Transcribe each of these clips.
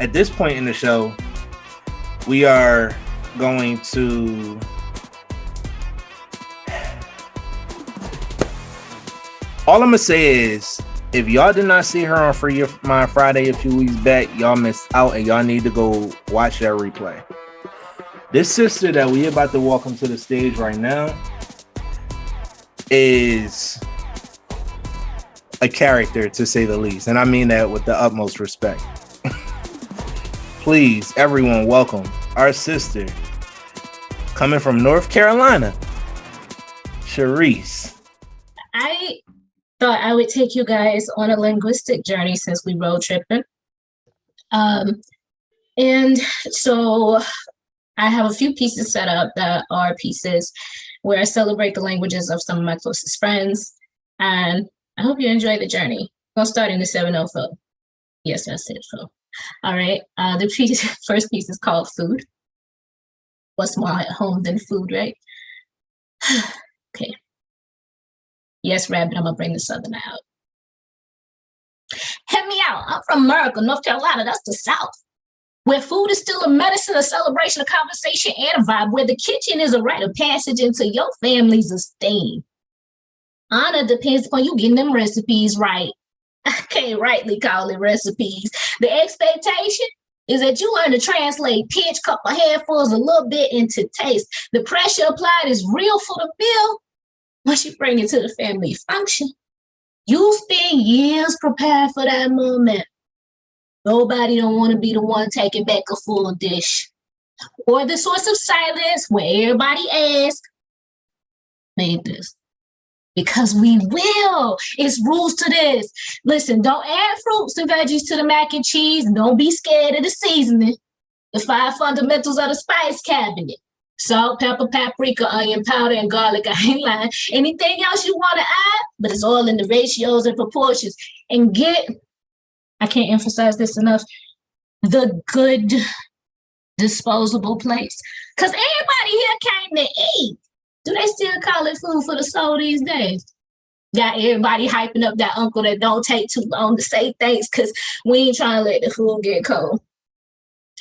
at this point in the show, we are going to all I'm gonna say is, if y'all did not see her on Free Your Mind Friday a few weeks back, y'all missed out, and y'all need to go watch that replay. This sister that we about to welcome to the stage right now is a character, to say the least, and I mean that with the utmost respect. Please, everyone, welcome our sister coming from North Carolina, Sharice. I thought I would take you guys on a linguistic journey since we road tripping. And so I have a few pieces set up that are pieces where I celebrate the languages of some of my closest friends. And I hope you enjoy the journey. I'll start in the 704. Yes, I said so. All right. The first piece is called Food. What's more at home than food, right? Okay. Yes, Rabbit, I'm gonna bring the Southern out. Hear me out. I'm from America, North Carolina. That's the South, where food is still a medicine, a celebration, a conversation, and a vibe. Where the kitchen is a rite of passage into your family's esteem. Honor depends upon you getting them recipes right. I can't rightly call it recipes. The expectation is that you learn to translate pitch, couple handfuls, a little bit into taste. The pressure applied is real for the bill. Once you bring it to the family function, you spend years prepared for that moment. Nobody don't want to be the one taking back a full dish. Or the source of silence where everybody asks, made this. Because we will. It's rules to this. Listen, don't add fruits and veggies to the mac and cheese. Don't be scared of the seasoning. The 5 fundamentals of the spice cabinet. Salt, pepper, paprika, onion powder, and garlic. I ain't lying. Anything else you want to add, but it's all in the ratios and proportions. And I can't emphasize this enough, the good disposable plates. Because everybody here came to eat. Do they still call it food for the soul these days? Got everybody hyping up that uncle that don't take too long to say thanks because we ain't trying to let the food get cold.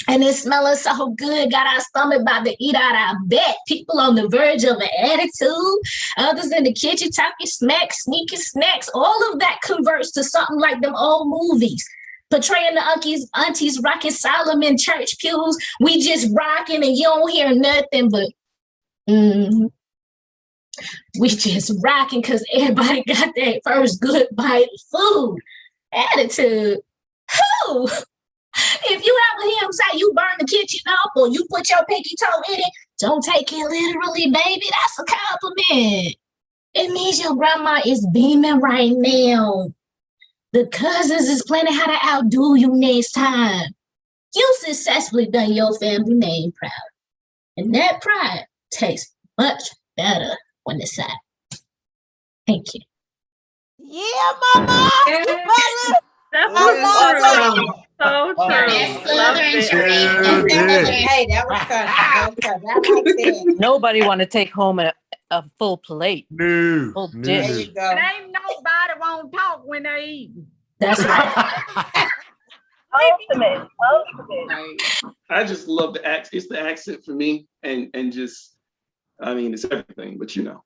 And it's smelling so good, got our stomach about to eat out our back. People on the verge of an attitude, others in the kitchen talking smacks, sneaking snacks. All of that converts to something like them old movies, portraying the aunties rocking Solomon church pews. We just rocking and you don't hear nothing but, we just rocking because everybody got that first good bite of food. Attitude. Who? If you ever hear him say you burn the kitchen up or you put your pinky toe in it, don't take it literally, baby. That's a compliment. It means your grandma is beaming right now. The cousins is planning how to outdo you next time. You successfully done your family name proud. And that pride tastes much better when it's out. Thank you. Yeah, mama. That's so true. Hey, that was good. Nobody want to take home a full plate. No. Full There dish. you go. And ain't nobody won't talk when they eat. That's right. Ultimate. I just love the accent. It's the accent for me, and just, I mean, it's everything. But you know,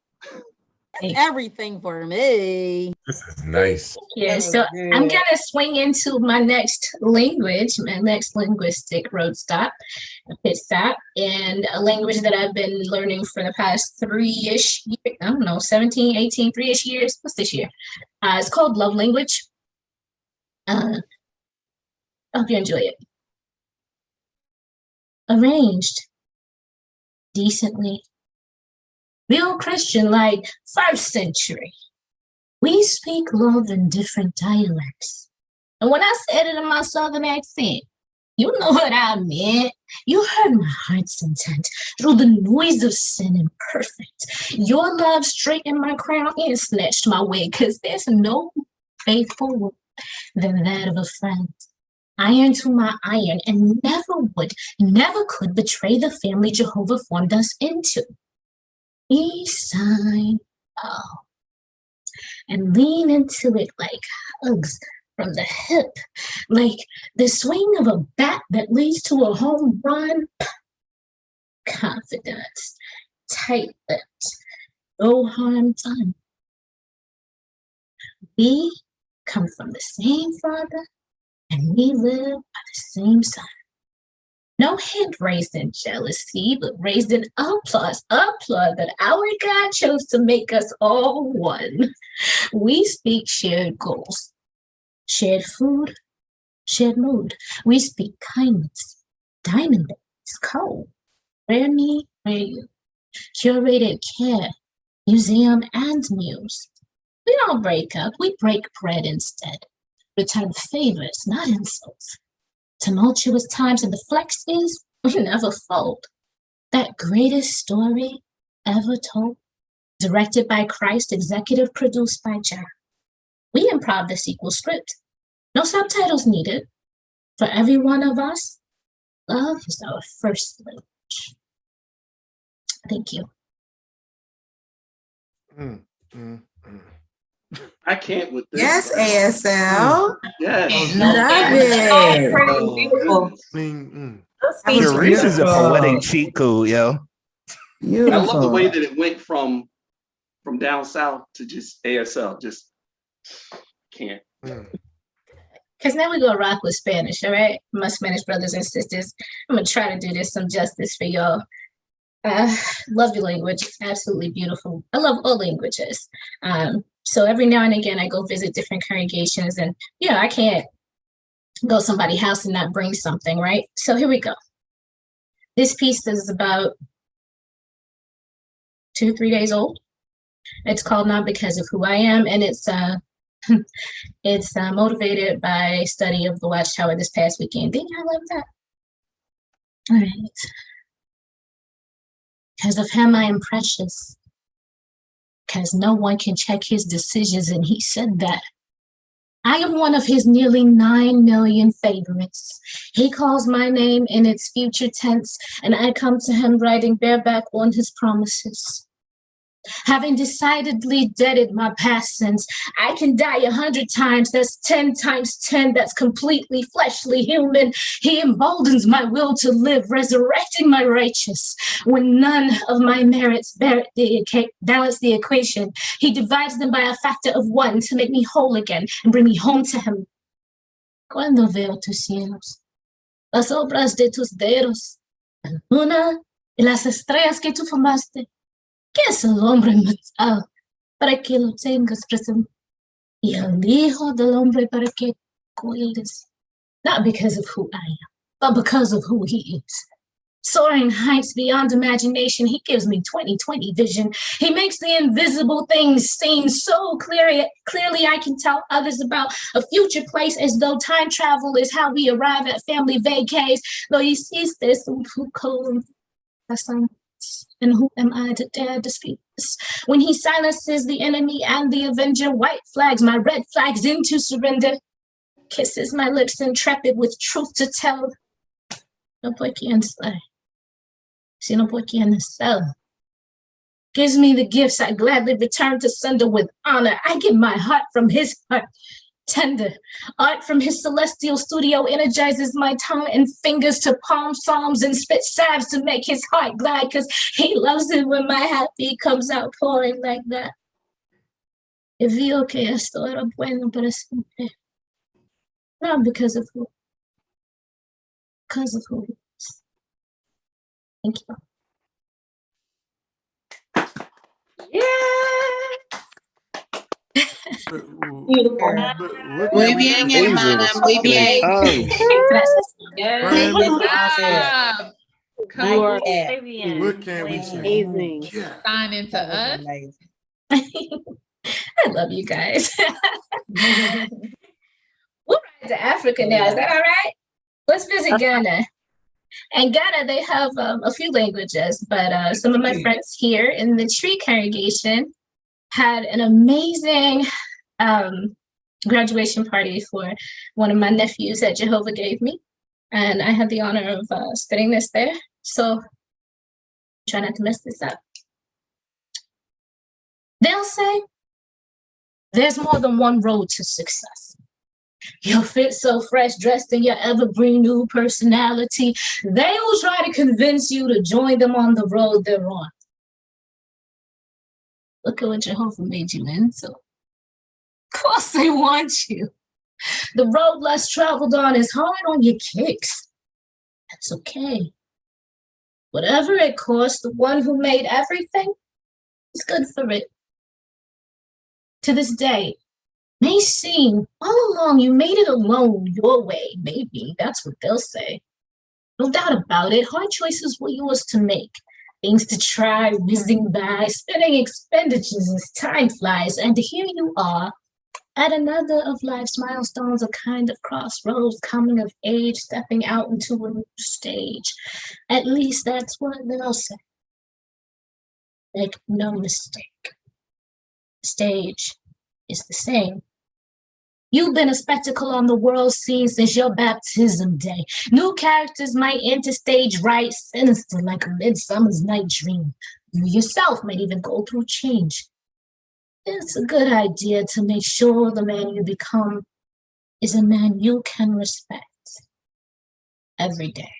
Everything for me. This is nice. Yeah, so I'm gonna swing into my next language, my next linguistic road stop, a pit stop, and a language that I've been learning for the past 3-ish years, I don't know, 17, 18, 3-ish years. What's this year? It's called Love Language. I hope you enjoy it. Arranged decently. Real Christian, like 1st century. We speak love in different dialects. And when I said it in my Southern accent, you know what I meant. You heard my heart's intent through the noise of sin and perfect. Your love straightened my crown and snatched my wig, because there's no faithful than that of a friend. Iron to my iron, and never would, never could betray the family Jehovah formed us into. East side, oh, and lean into it like hugs from the hip, like the swing of a bat that leads to a home run. Confidence, tight-lipped, no harm done. We come from the same father, and we live by the same son. No hand raised in jealousy, but raised in applause that our God chose to make us all one. We speak shared goals, shared food, shared mood. We speak kindness, diamond days, cold, rare me, rare you, curated care, museum and muse. We don't break up, we break bread instead. Return favors, not insults. Tumultuous times and the flex is we never fold. That greatest story ever told, directed by Christ, executive produced by John. We improv the sequel script. No subtitles needed. For every one of us, love is our first language. Thank you. I can't with this. Yes, ASL. Yes. Love it. Beautiful. Sharice is a poetic cheat code, yo. I love the way that it went from down south to just ASL. Just can't. Because now we're going to rock with Spanish, all right? My Spanish brothers and sisters. I'm going to try to do this some justice for y'all. Love your language. It's absolutely beautiful. I love all languages. So every now and again, I go visit different congregations, and I can't go to somebody's house and not bring something, right? So here we go. This piece is about 2-3 days old. It's called Not Because of Who I Am, and it's motivated by study of the Watchtower this past weekend. Didn't I love that? All right. Because of him, I am precious. Because no one can check his decisions, and he said that. I am one of his nearly 9 million favorites. He calls my name in its future tense, and I come to him riding bareback on his promises. Having decidedly deaded my past sins, I can die 100 times. That's 10 times 10. That's completely fleshly human. He emboldens my will to live, resurrecting my righteous. When none of my merits balance the equation, he divides them by a factor of 1 to make me whole again and bring me home to him. Cuando veo tus cielos, las obras de tus dedos, la luna y las estrellas que tú formaste, ¿qué es el hombre mortal para que lo tengas presente? Y el hijo del hombre para que cuides? Not because of who I am, but because of who he is. Soaring heights beyond imagination, he gives me 20/20 vision. He makes the invisible things seem so clearly I can tell others about a future place as though time travel is how we arrive at family vacays. Lo hiciste and who am I to dare dispute this? When he silences the enemy and the avenger, white flags my red flags into surrender, kisses my lips intrepid with truth to tell. No por quien slay, sino por quien sell. Gives me the gifts I gladly return to sender with honor. I give my heart from his heart. Tender art from his celestial studio energizes my tongue and fingers to palm psalms and spit salves to make his heart glad, because he loves it when my happy comes out pouring like that. Y vio que esto era bueno para siempre. Not because of who he is. Thank you. Muy bien, hermana, muy bien. Gracias. What can we say? Amazing. Signing to us. I love you guys. We'll ride to Africa now. Is that all right? Let's visit Ghana. And Ghana, they have a few languages, but some of my friends here in the Tree congregation had an amazing graduation party for one of my nephews that Jehovah gave me. And I had the honor of studying this there. So try not to mess this up. They'll say there's more than one road to success. You'll fit so fresh, dressed in your evergreen new personality. They will try to convince you to join them on the road they're on. Look at what Jehovah made you into. Of course they want you. The road less traveled on is hard on your kicks. That's okay. Whatever it costs, the one who made everything is good for it. To this day, may seem all along you made it alone your way. Maybe that's what they'll say. No doubt about it, hard choices were yours to make. Things to try, whizzing by, spending expenditures as time flies, and here you are at another of life's milestones, a kind of crossroads, coming of age, stepping out into a new stage. At least that's what they'll say. Make no mistake. The stage is the same. You've been a spectacle on the world scene since your baptism day. New characters might enter stage right, sinister like a midsummer's night dream. You yourself might even go through change. It's a good idea to make sure the man you become is a man you can respect every day.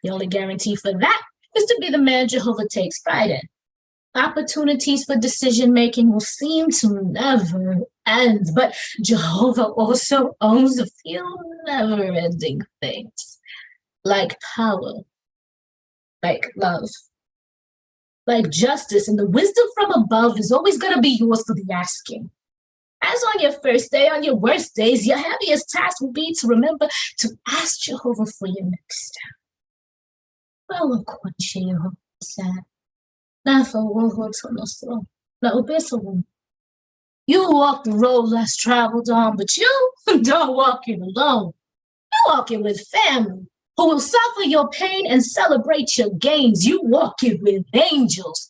The only guarantee for that is to be the man Jehovah takes pride in. Opportunities for decision-making will seem to never end, but Jehovah also owns a few never-ending things, like power, like love, like justice, and the wisdom from above is always going to be yours for the asking. As on your first day, on your worst days, your heaviest task will be to remember to ask Jehovah for your next step. Well, Jehovah said, you walk the road less traveled on, but you don't walk it alone. You walk it with family who will suffer your pain and celebrate your gains. You walk it with angels,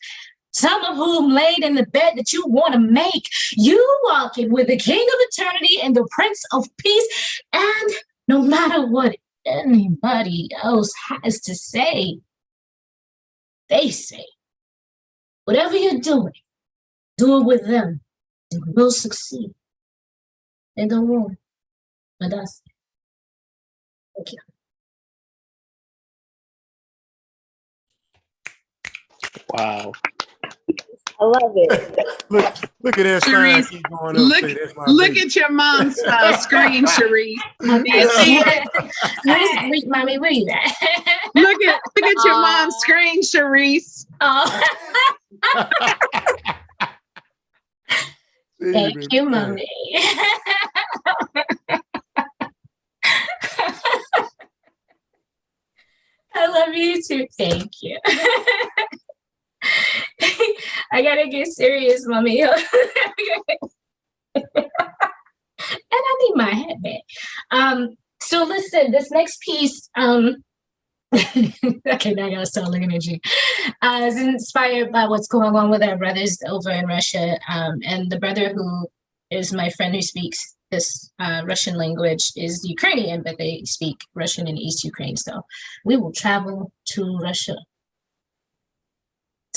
some of whom laid in the bed that you want to make. You walk it with the King of Eternity and the Prince of Peace. And no matter what anybody else has to say, they say, whatever you're doing, do it with them. You will succeed. And don't worry. But that's it. Thank you. Wow. I love it. Look at that sign Sharice, keep going up. Look, Say, that's my look baby. at your mom's screen, Sharice. Where's mommy? Where you at? Look at your mom's screen, Sharice. Oh. Thank you, mommy. I love you too. Thank you. I gotta get serious, mommy. And I need my head back. So listen, this next piece, okay, now I gotta start looking at you. Is inspired by what's going on with our brothers over in Russia. And the brother who is my friend who speaks this Russian language is Ukrainian, but they speak Russian in East Ukraine. So we will travel to Russia.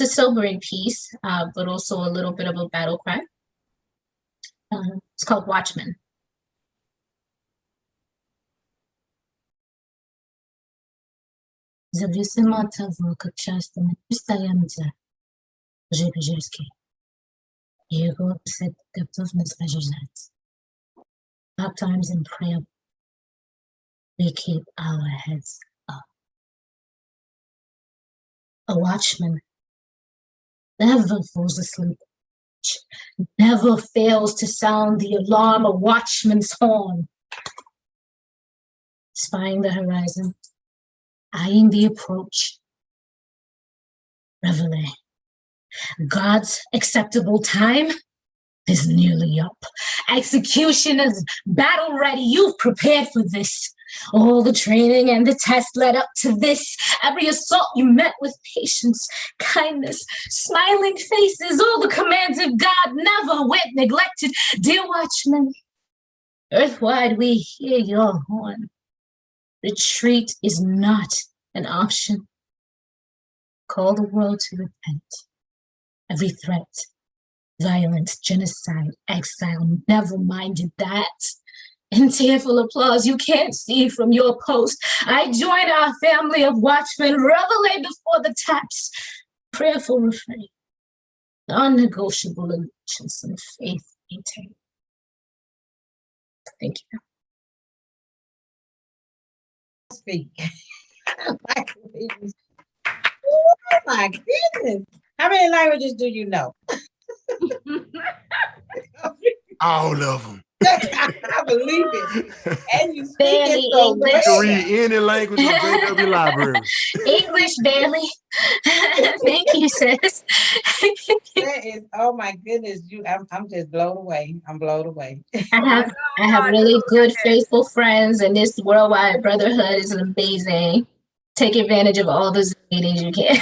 It's a sobering piece, but also a little bit of a battle cry. It's called Watchmen. Зависимо от того, как часто мы представляемся Жижерский и его готовность побеждать. Sometimes in prayer, we keep our heads up. A watchman never falls asleep, never fails to sound the alarm, a watchman's horn, spying the horizon, eyeing the approach. Reveille. God's acceptable time is nearly up. Execution is battle ready. You've prepared for this. All the training and the test led up to this. Every assault you met with patience, kindness, smiling faces. All the commands of God never went neglected. Dear watchman, earthwide we hear your horn. Retreat is not an option. Call the world to repent. Every threat, violence, genocide, exile, never minded that. In tearful applause you can't see from your post, I join our family of watchmen, revelate before the taps, prayerful refrain, non-negotiable allegiance and faith maintained. Thank you. Speak. Oh my goodness. How many languages do you know? All of them. I believe it. And you speak Barely it so English. You can well. read any language on JW Library. English barely. Thank you, sis. That is, oh my goodness, I'm just blown away. I'm blown away. I have really good, faithful friends, and this worldwide brotherhood is amazing. Take advantage of all the meetings you can.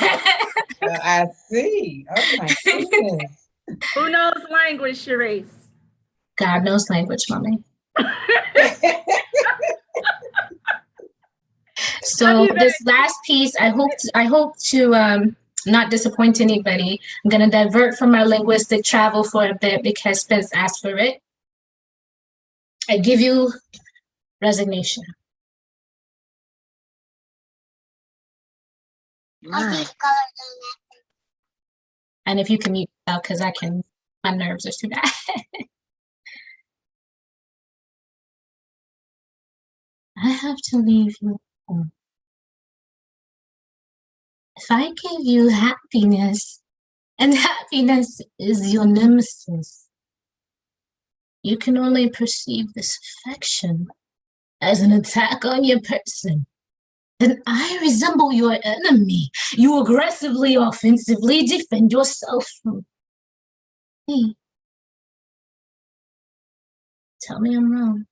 I see. Oh my goodness. Who knows language, Sharice? God knows language, mommy. So this last piece, I hope to not disappoint anybody. I'm gonna divert from our linguistic travel for a bit because Spence asked for it. I give you resignation. And if you can mute out, because my nerves are too bad. I have to leave you home. If I give you happiness, and happiness is your nemesis, you can only perceive this affection as an attack on your person. Then I resemble your enemy. You aggressively, offensively defend yourself from me. Tell me I'm wrong.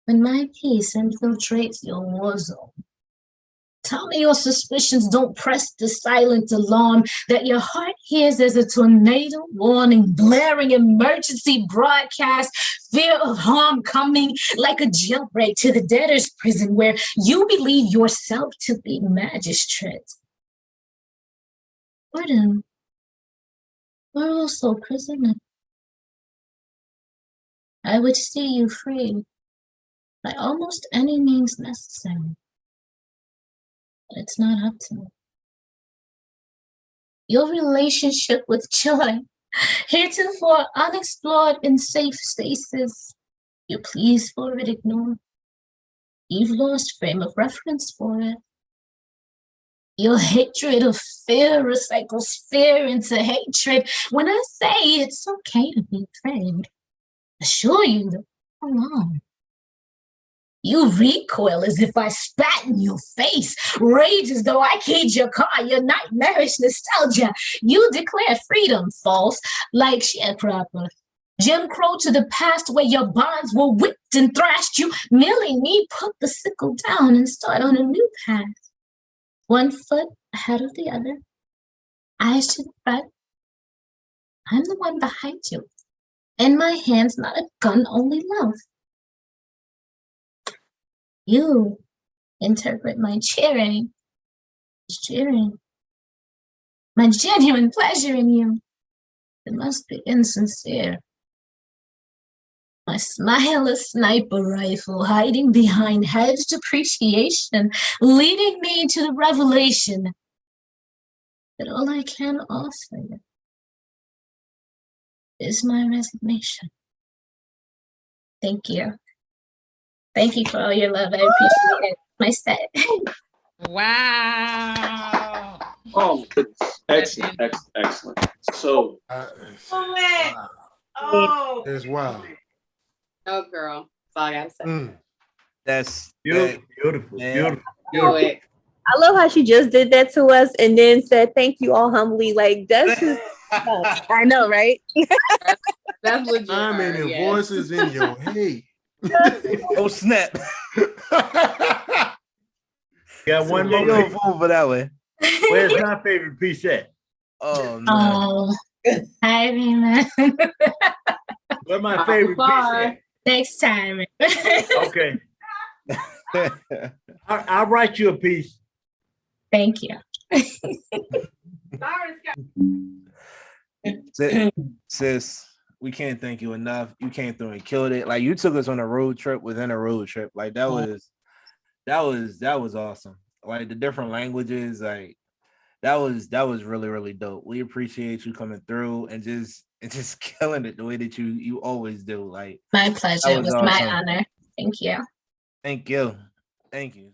When my peace infiltrates your war zone, tell me your suspicions don't press the silent alarm that your heart hears as a tornado warning, blaring emergency broadcast, fear of harm coming like a jailbreak to the debtor's prison where you believe yourself to be magistrate. We're also prisoners. I would see you free by almost any means necessary. But it's not up to me. Your relationship with joy, heretofore unexplored in safe spaces, you please for it ignore. You've lost frame of reference for it. Your hatred of fear recycles fear into hatred. When I say it's okay to be afraid, assure you that I'm wrong. You recoil as if I spat in your face, rage as though I keyed your car, your nightmarish nostalgia. You declare freedom false, like sharecropper. Jim Crow to the past where your bonds were whipped and thrashed. You merely need put the sickle down and start on a new path. One foot ahead of the other, eyes to the front. I'm the one behind you. In my hands, not a gun, only love. You interpret my cheering as cheering. My genuine pleasure in you. It must be insincere. My smile a sniper rifle hiding behind hedged appreciation, leading me to the revelation that all I can offer you is my resignation. Thank you. Thank you for all your love. I appreciate it. My set. Wow. Oh, excellent, excellent. So, Oh, That's wild. Oh, girl. That's all I gotta say. That's Beautiful. Yeah. Do it. I love how she just did that to us and then said thank you all humbly. Like that's just I know, right? That's legit. I mean, the yes. voices in your head. Oh snap! Got one Yo, more. fool for that way. Where's my favorite piece at? Oh no! Oh, I remember. Where's my favorite piece at? Next time. Okay. I'll write you a piece. Thank you. Sis, we can't thank you enough. You came through and killed it. Like you took us on a road trip within a road trip. Like that was awesome. Like the different languages, like that was really, really dope. We appreciate you coming through and just killing it the way that you always do. Like My pleasure. It was my awesome. honor. Thank you. Thank you. Thank you.